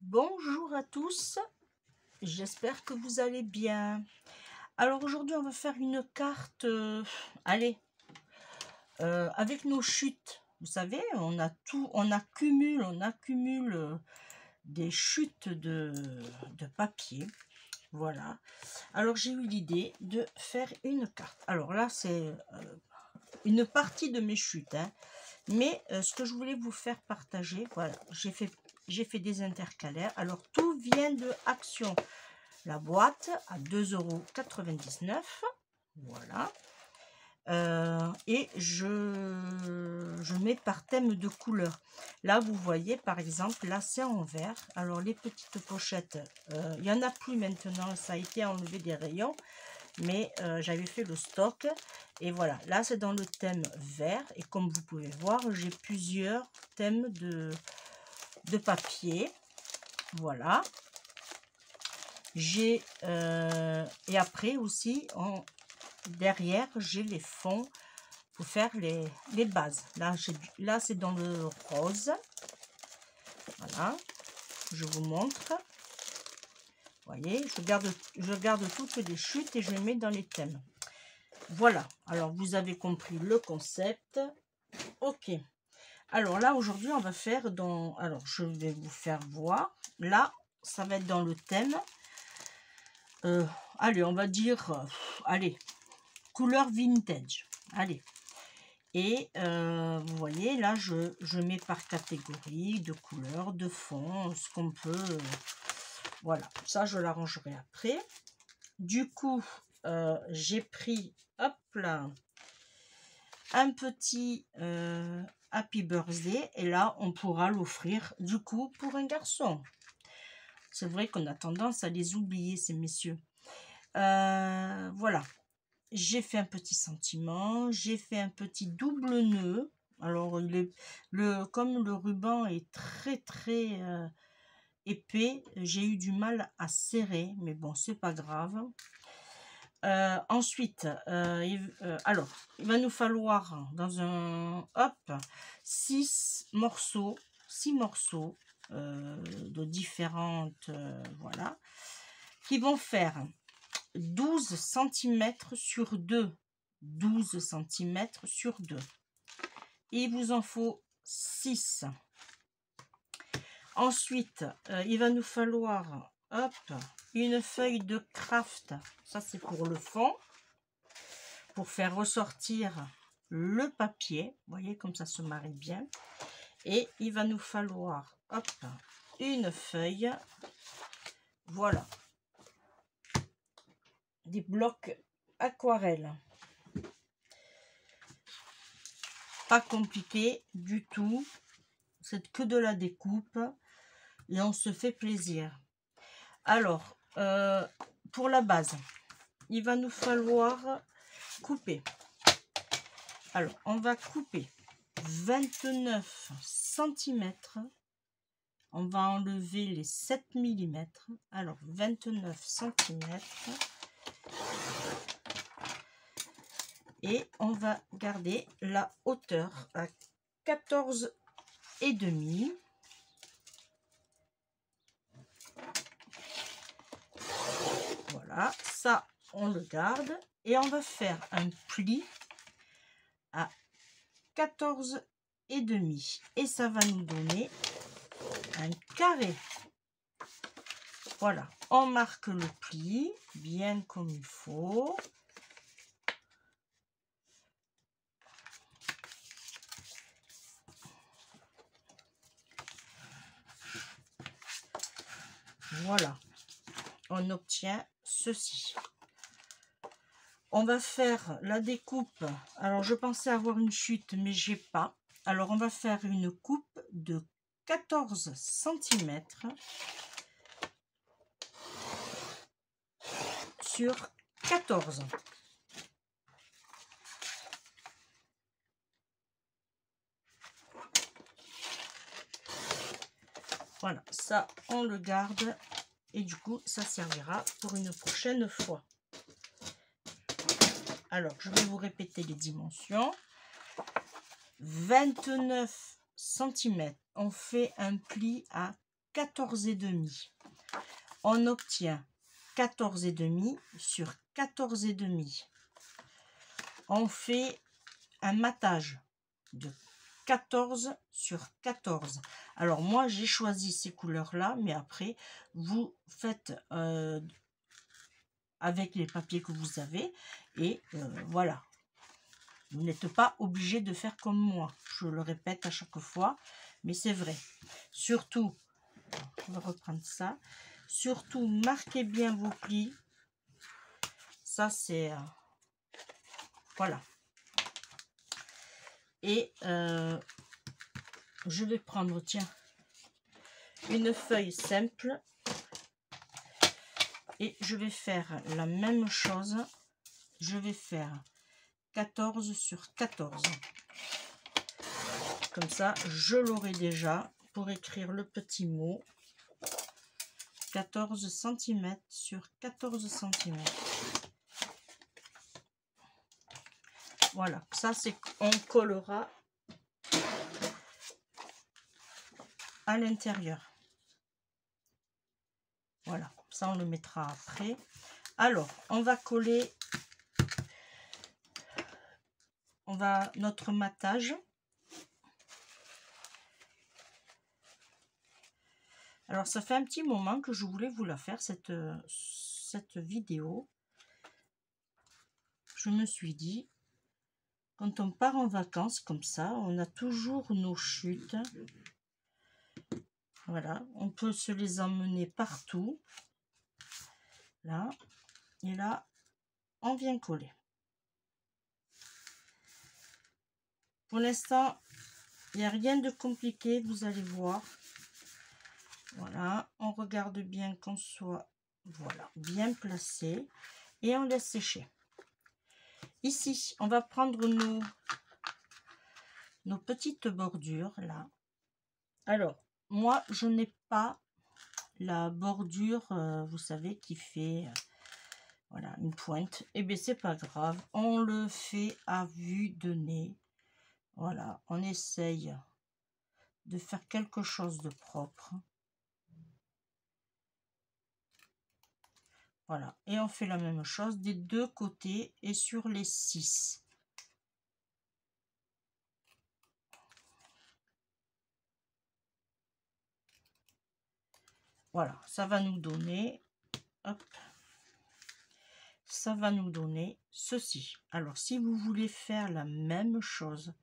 Bonjour à tous, j'espère que vous allez bien. Alors aujourd'hui on va faire une carte, avec nos chutes. Vous savez, on a tout, on accumule des chutes de papier. Voilà. Alors j'ai eu l'idée de faire une carte. Alors là c'est une partie de mes chutes, hein. Mais ce que je voulais vous faire partager, voilà, j'ai fait des intercalaires. Alors tout vient de Action. La boîte à 2,99 €. Voilà. Et je mets par thème de couleur. Là, vous voyez, par exemple, là, c'est en vert. Alors, les petites pochettes, il n'y en a plus maintenant. Ça a été enlevé des rayons. Mais j'avais fait le stock. Et voilà, là, c'est dans le thème vert. Et comme vous pouvez voir, j'ai plusieurs thèmes de papier. Voilà. J'ai et après aussi derrière j'ai les fonds pour faire les bases. Là c'est dans le rose. Voilà, je vous montre. Vous voyez, je garde toutes les chutes et je les mets dans les thèmes. Voilà, alors vous avez compris le concept. Ok, alors là aujourd'hui on va faire alors je vais vous faire voir. Là ça va être dans le thème. Allez, on va dire, allez, couleur vintage. Allez. Et vous voyez, là, je mets par catégorie de couleurs, de fond, ce qu'on peut. Voilà, ça, je l'arrangerai après. Du coup, j'ai pris, hop là, un petit Happy Birthday. Et là, on pourra l'offrir, du coup, pour un garçon. C'est vrai qu'on a tendance à les oublier, ces messieurs. Voilà, j'ai fait un petit sentiment, j'ai fait un petit double nœud. Alors comme le ruban est très épais, j'ai eu du mal à serrer, mais bon, c'est pas grave. Ensuite, alors il va nous falloir dans un 6 morceaux de différentes voilà, qui vont faire 12 cm sur 2. 12 cm sur 2. Il vous en faut 6. Ensuite, il va nous falloir une feuille de craft. Ça, c'est pour le fond. Pour faire ressortir le papier. Vous voyez, comme ça se marie bien. Et il va nous falloir une feuille. Voilà. Des blocs aquarelle. Pas compliqué du tout, c'est que de la découpe et on se fait plaisir. Alors pour la base, il va nous falloir couper. Alors on va couper 29 cm. On va enlever les 7 mm. Alors 29 cm. Et on va garder la hauteur à 14,5. Voilà, ça on le garde. Et on va faire un pli à 14,5. Et ça va nous donner un carré. Voilà, on marque le pli bien comme il faut. Voilà, on obtient ceci. On va faire la découpe. Alors, je pensais avoir une chute, mais j'ai pas. Alors, on va faire une coupe de 14 cm sur 14. Voilà, ça on le garde et du coup ça servira pour une prochaine fois. Alors je vais vous répéter les dimensions. 29 cm, on fait un pli à 14,5. On obtient 14,5 sur 14,5. On fait un matage de 14 sur 14. Alors moi j'ai choisi ces couleurs là, mais après vous faites avec les papiers que vous avez, et voilà, vous n'êtes pas obligé de faire comme moi, je le répète à chaque fois, mais c'est vrai. Surtout, je vais reprendre ça, surtout marquez bien vos plis, ça c'est voilà. Et je vais prendre, tiens, une feuille simple et je vais faire la même chose. Je vais faire 14 sur 14. Comme ça, je l'aurai déjà pour écrire le petit mot. 14 cm sur 14 cm. Voilà, ça c'est qu'on collera à l'intérieur. Voilà, ça on le mettra après. Alors, on va coller, notre matage. Alors, ça fait un petit moment que je voulais vous la faire, cette vidéo. Je me suis dit, quand on part en vacances comme ça, on a toujours nos chutes. Voilà, on peut se les emmener partout. Là, et là, on vient coller. Pour l'instant, il n'y a rien de compliqué, vous allez voir. Voilà, on regarde bien qu'on soit, voilà, bien placé et on laisse sécher. Ici, on va prendre nos petites bordures là. Alors, moi, je n'ai pas la bordure, vous savez, qui fait voilà, une pointe. Et bien, c'est pas grave, on le fait à vue de nez. Voilà, on essaye de faire quelque chose de propre. Voilà, et on fait la même chose des deux côtés et sur les 6. Voilà, ça va nous donner, hop, ça va nous donner ceci. Alors, si vous voulez faire la même chose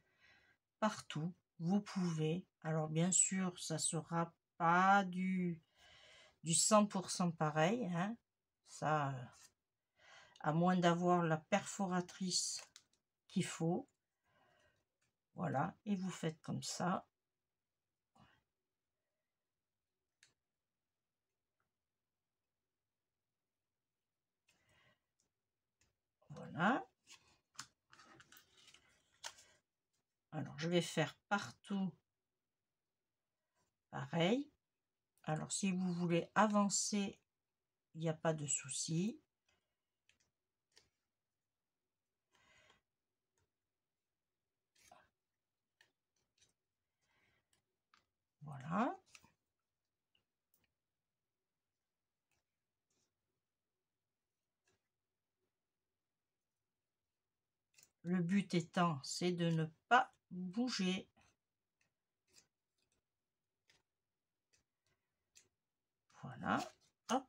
partout, vous pouvez. Alors, bien sûr, ça sera pas du 100% pareil, hein. Ça, à moins d'avoir la perforatrice qu'il faut. Voilà, et vous faites comme ça. Voilà. Alors, je vais faire partout pareil. Alors, si vous voulez avancer, il n'y a pas de souci. Voilà. Le but étant, c'est de ne pas bouger. Voilà. Hop.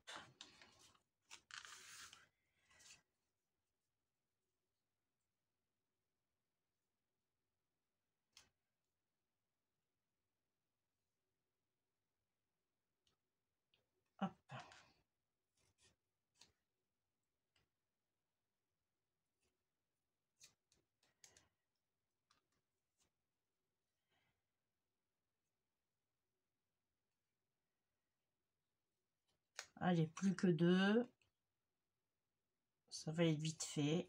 Hop. Allez, plus que 2. Ça va être vite fait.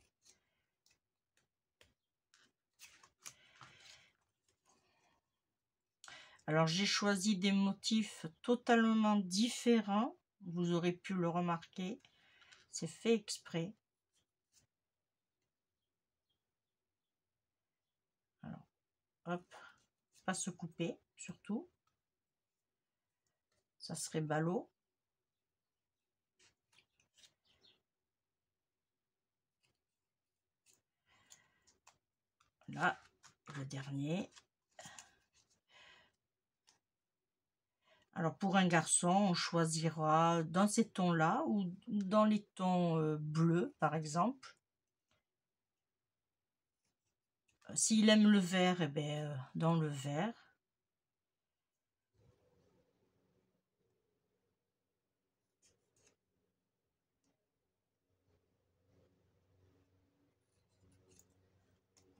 Alors, j'ai choisi des motifs totalement différents. Vous aurez pu le remarquer. C'est fait exprès. Alors, hop. Pas se couper, surtout. Ça serait ballot. Là, le dernier. Alors, pour un garçon, on choisira dans ces tons-là ou dans les tons bleus, par exemple. S'il aime le vert, eh bien, dans le vert.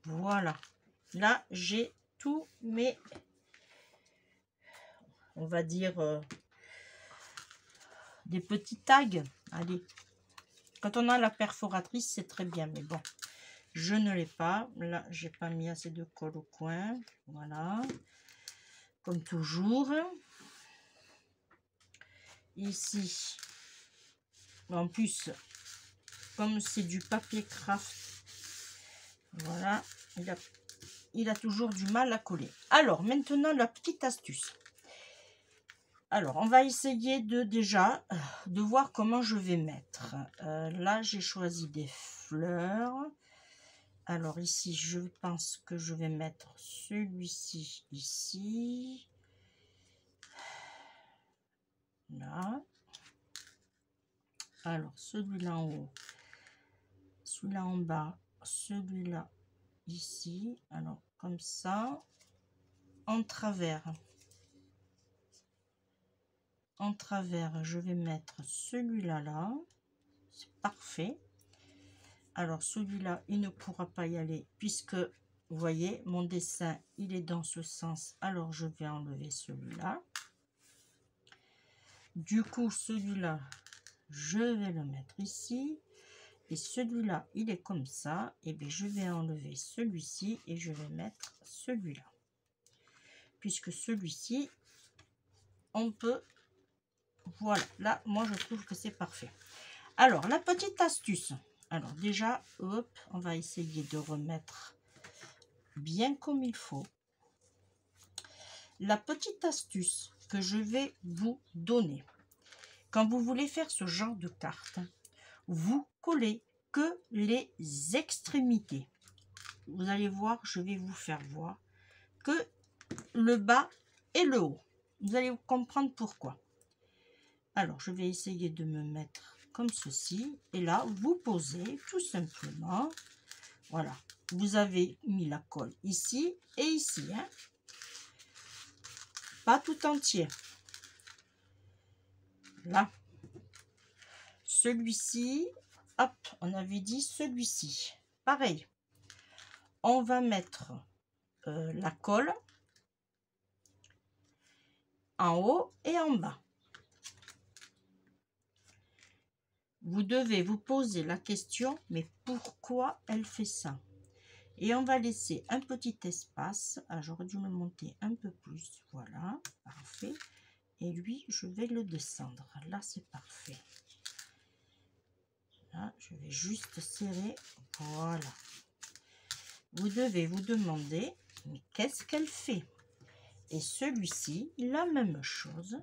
Voilà. Là, j'ai tous mes, on va dire, des petits tags. Allez. Quand on a la perforatrice, c'est très bien. Mais bon, je ne l'ai pas. Là, j'ai pas mis assez de colle au coin. Voilà. Comme toujours. Ici. En plus, comme c'est du papier craft, voilà, il a toujours du mal à coller. Alors, maintenant, la petite astuce. Alors, on va essayer de voir comment je vais mettre. Là, j'ai choisi des fleurs. Alors, ici, je pense que je vais mettre celui-ci ici. Là. Alors, celui-là en haut. Celui-là en bas. Celui-là ici. Alors, comme ça. En travers. En travers, je vais mettre celui-là là. C'est parfait. Alors celui-là, il ne pourra pas y aller puisque, vous voyez, mon dessin, il est dans ce sens. Alors je vais enlever celui-là. Du coup, celui-là, je vais le mettre ici. Et celui-là, il est comme ça. Et bien, je vais enlever celui-ci et je vais mettre celui-là. Puisque celui-ci, on peut... Voilà, là, moi, je trouve que c'est parfait. Alors, la petite astuce. Alors, déjà, hop, on va essayer de remettre bien comme il faut. La petite astuce que je vais vous donner, quand vous voulez faire ce genre de carte, vous collez que les extrémités. Vous allez voir, je vais vous faire voir que le bas et le haut. Vous allez comprendre pourquoi. Alors, je vais essayer de me mettre comme ceci. Et là, vous posez tout simplement. Voilà. Vous avez mis la colle ici et ici. Hein. Pas tout entier. Là. Celui-ci. Hop, on avait dit celui-ci. Pareil. On va mettre la colle en haut et en bas. Vous devez vous poser la question, mais pourquoi elle fait ça? Et on va laisser un petit espace. Ah, j'aurais dû le monter un peu plus. Voilà, parfait. Et lui, je vais le descendre. Là, c'est parfait. Là, je vais juste serrer. Voilà. Vous devez vous demander, mais qu'est-ce qu'elle fait? Et celui-ci, la même chose.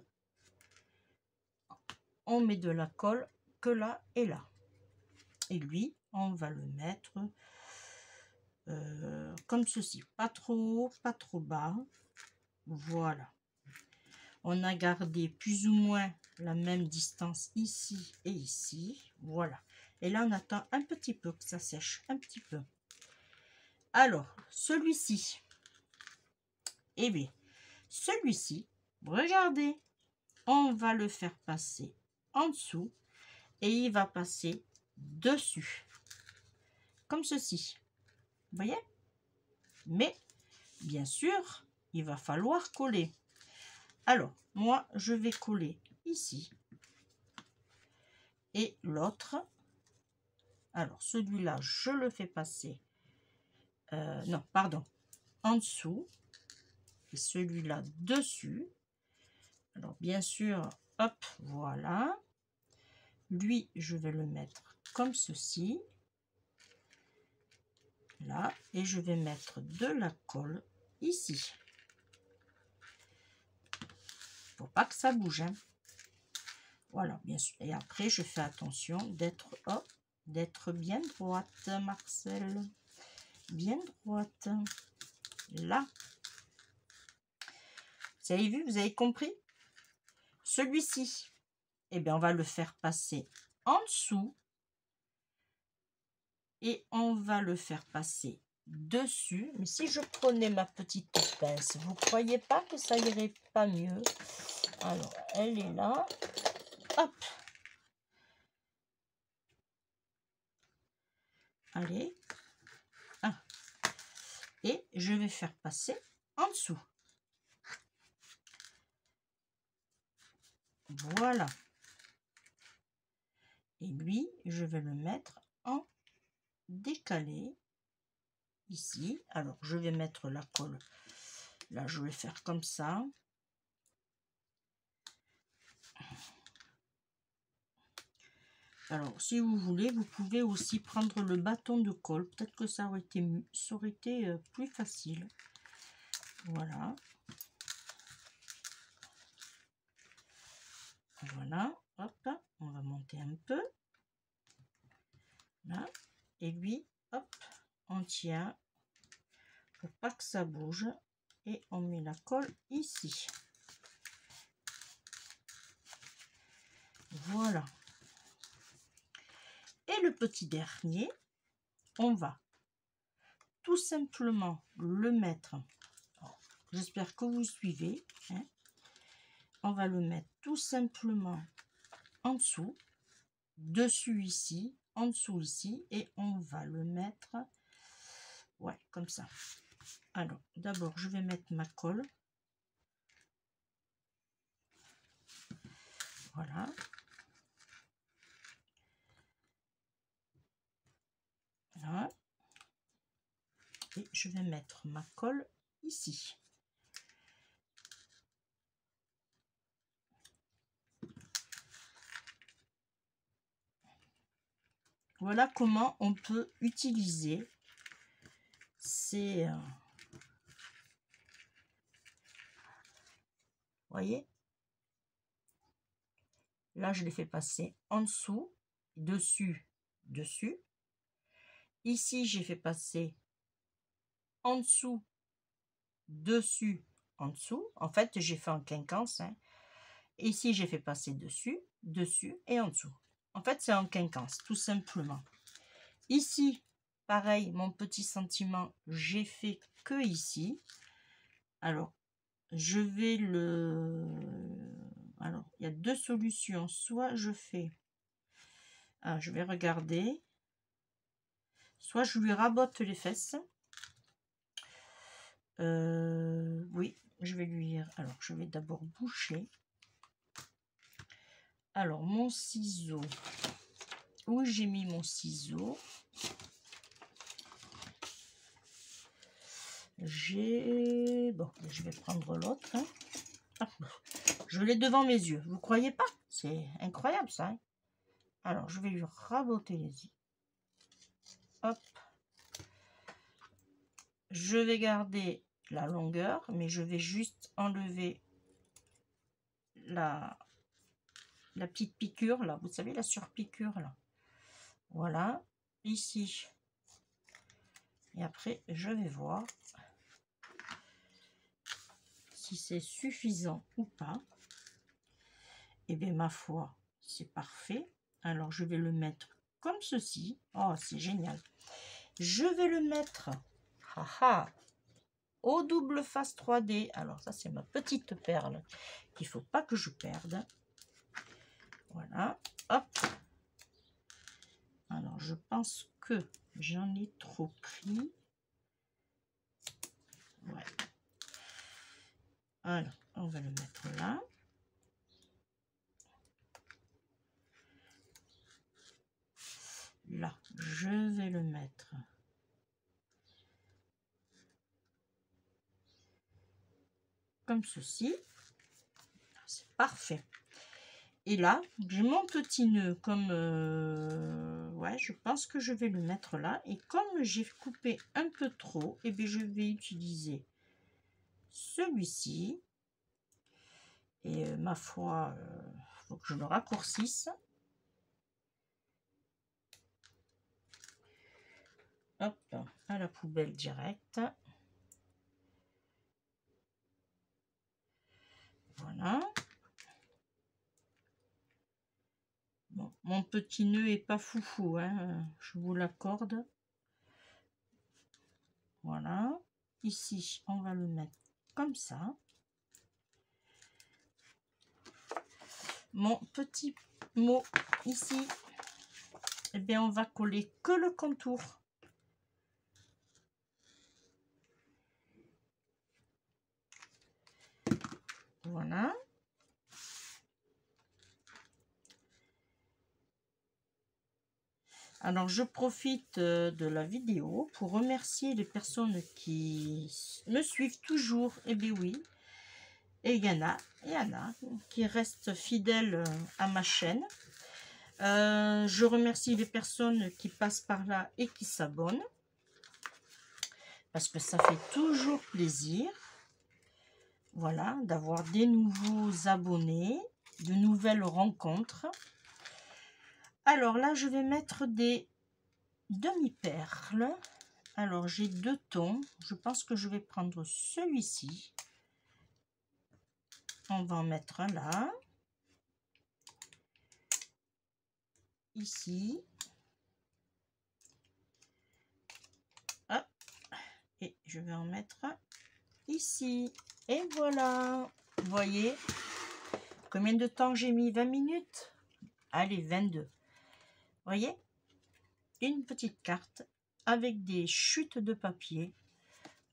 On met de la colle que là et là. Et lui, on va le mettre comme ceci. Pas trop haut, pas trop bas. Voilà. On a gardé plus ou moins la même distance ici et ici. Voilà. Et là, on attend un petit peu que ça sèche. Un petit peu. Alors, celui-ci. Eh bien, celui-ci, regardez. On va le faire passer en dessous. Et il va passer dessus. Comme ceci. Vous voyez? Mais, bien sûr, il va falloir coller. Alors, moi, je vais coller ici. Et l'autre, alors celui-là, je le fais passer, non, pardon, en dessous. Et celui-là, dessus. Alors, bien sûr, hop, voilà. Lui, je vais le mettre comme ceci. Là, et je vais mettre de la colle ici. Faut pas que ça bouge, hein. Voilà, bien sûr. Et après, je fais attention d'être bien droite, Marcel. Bien droite. Là. Vous avez vu, vous avez compris? Celui-ci, eh bien, on va le faire passer en dessous. Et on va le faire passer dessus. Mais si je prenais ma petite pince, vous croyez pas que ça irait pas mieux? Alors, elle est là. Hop. Allez. Ah. Et je vais faire passer en dessous. Voilà. Et lui, je vais le mettre en décalé. Ici. Alors, je vais mettre la colle. Là, je vais faire comme ça. Alors, si vous voulez, vous pouvez aussi prendre le bâton de colle. Peut-être que ça aurait été plus facile. Voilà. Voilà. Hop. On va monter un peu. Là. Et lui, hop, on tient pour pas que ça bouge. Et on met la colle ici. Voilà. Et le petit dernier, on va tout simplement le mettre. J'espère que vous suivez. Hein. On va le mettre tout simplement en dessous, dessus ici, en dessous ici, et on va le mettre, ouais, comme ça. Alors, d'abord, je vais mettre ma colle. Voilà. Là. Et je vais mettre ma colle ici. Voilà comment on peut utiliser ces... voyez? Là, je les fais passer en dessous, dessus, dessus. Ici, j'ai fait passer en dessous, dessus, en dessous. En fait, j'ai fait en quinconce. Hein. Ici, j'ai fait passer dessus, dessus et en dessous. En fait, c'est en quinconce, tout simplement. Ici, pareil, mon petit sentiment, j'ai fait que ici. Alors, je vais le... Alors, il y a deux solutions. Soit je fais... Ah, je vais regarder. Soit je lui rabote les fesses. Oui, je vais lui dire. Alors, je vais d'abord boucher. Alors, mon ciseau. Où j'ai mis mon ciseau? J'ai... Bon, je vais prendre l'autre. Hein. Ah, je l'ai devant mes yeux. Vous croyez pas? C'est incroyable, ça. Hein. Alors, je vais lui raboter les yeux. Hop. Je vais garder la longueur, mais je vais juste enlever la petite piqûre, là. Vous savez, la surpiqûre, là. Voilà. Ici. Et après, je vais voir si c'est suffisant ou pas. Et bien, ma foi, c'est parfait. Alors, je vais le mettre comme ceci. Oh, c'est génial. Je vais le mettre au double face 3D. Alors, ça, c'est ma petite perle qu'il ne faut pas que je perde. Voilà. Hop. Alors, je pense que j'en ai trop pris. Ouais. Alors, on va le mettre là. Là, je vais le mettre comme ceci. C'est parfait. Et là, j'ai mon petit nœud comme... ouais, je pense que je vais le mettre là. Et comme j'ai coupé un peu trop, et bien je vais utiliser celui-ci. Et ma foi, faut que je le raccourcisse. Hop, à la poubelle direct. Voilà. Bon, mon petit nœud est pas foufou, hein, je vous l'accorde. Voilà. Ici, on va le mettre comme ça. Mon petit mot ici, eh bien, on va coller que le contour. Voilà. Alors, je profite de la vidéo pour remercier les personnes qui me suivent toujours. Eh bien oui, et il y en a qui restent fidèles à ma chaîne. Je remercie les personnes qui passent par là et qui s'abonnent, parce que ça fait toujours plaisir. Voilà, d'avoir des nouveaux abonnés, de nouvelles rencontres. Alors là, je vais mettre des demi-perles. Alors, j'ai 2 tons. Je pense que je vais prendre celui-ci. On va en mettre un là. Ici. Hop. Et je vais en mettre un ici. Et voilà. Vous voyez combien de temps j'ai mis? 20 minutes? Allez, 22. Vous voyez? Une petite carte avec des chutes de papier.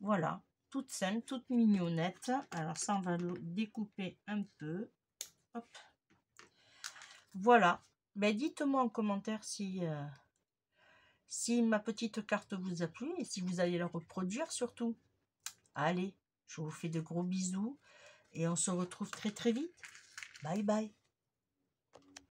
Voilà, toute simple, toute mignonnette. Alors ça, on va le découper un peu. Hop. Voilà. Ben, dites-moi en commentaire si ma petite carte vous a plu et si vous allez la reproduire surtout. Allez, je vous fais de gros bisous et on se retrouve très très vite. Bye bye.